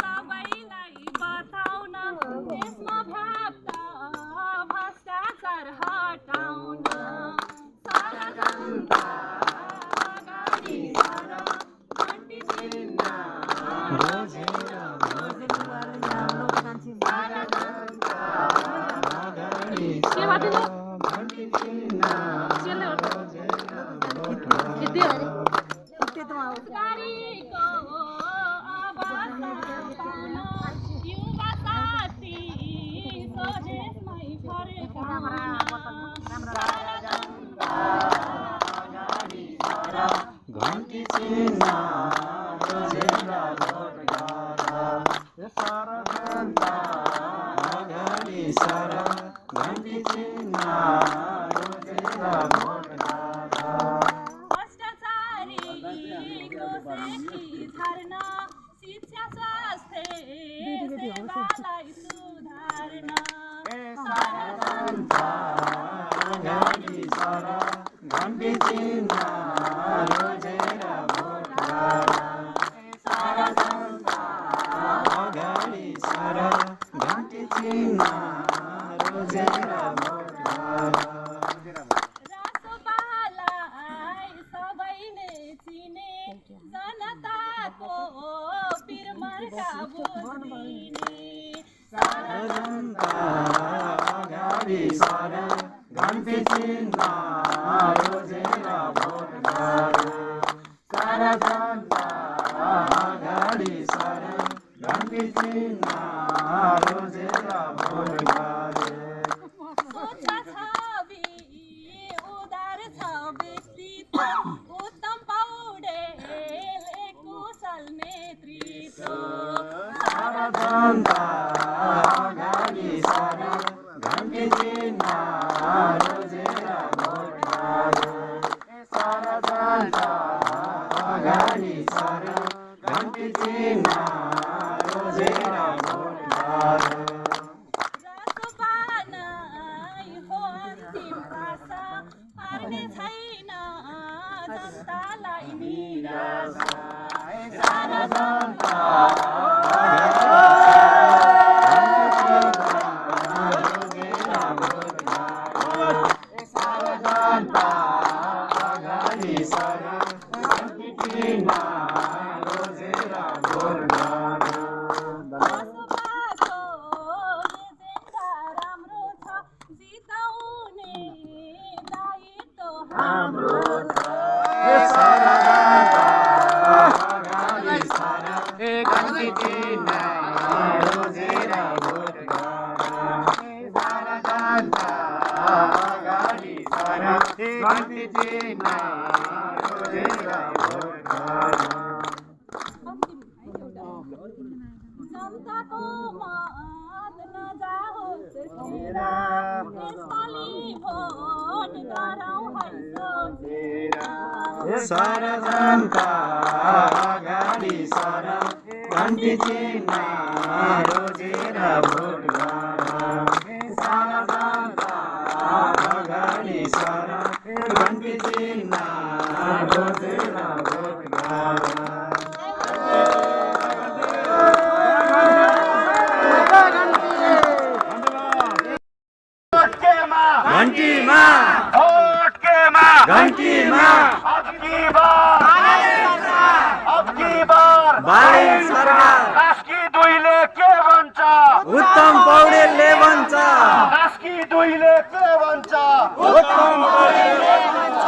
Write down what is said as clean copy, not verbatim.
सबैलाई बताउन देशमा व्याप्त भ्रष्टाचार हटाउन सारा जनता अगाडि सर घन्टी चिन्ह रोजेर सारा जनता अगाडि सर घन्टी चिन्ह रोजेर युवा साथी स्वदेशमै फर्काउन सारा जनता अगाडि सर घन्टी चिन्ह रोजेर भोट गर सारा जनता अगाडि सर घन्टी चिन्ह रोजेर भोट गर भ्रष्टाचारीको सेखी झार्न शिक्षा स्वास्थ्य सेवालाई सुधार्न सारा जनता अगाडि सर घन्टी चिन्ह रोजेर भोट गर सारा जनता अगाडि सर घन्टी चिन्ह रोजेर भोट गर रासोपालाई सबैले चिने जनताको पिरमर्का बुझ्दिने सारा जनता अगाडि सर घन्टी चिन्ह रोजेर भोट गर सारा जनता अगाडि सर घन्टी चिन्ह रोजेर भोट गर स्वच्छ छवि उदार छ व्यक्तित्व उत्तम पौडेल कुशल नेतृत्व सारा जनता अगाडि सर घन्टी चिन्ह रोजेर भोट गर सारा जनता अगाडि सर घन्टी चिन्ह रोजेर भोट गर पार्ने छैन जनतालाई निराशा सारा जनता सारा जनता अगाडि सर घन्टी चिन्ह रोजेर भोट गर बसोबासो एजेन्डा राम्रो छ जिताउने हाम्रो सारा जनता अगाडि सर घन्टी चिन्ह रोजेर भोट गर सारा जनता अगाडि सर घन्टी चिन्ह रोजेर भोट गर जनताको मत नजाओस् खेर यसपालि भोट गरौँ है सोचेर सारा जनता अगाडि सर घन्टी चिन्ह रोजेर भोट गर सारा जनता अगाडि सर घन्टी चिन्ह रोजेर भोट गर घन्टीमा घन्टीमा अब की बार कास्की दुईले के भन्छ उत्तम पौडेलले भन्छ कास्की दुईले के भन्छ उत्तम पौडेलले भन्छ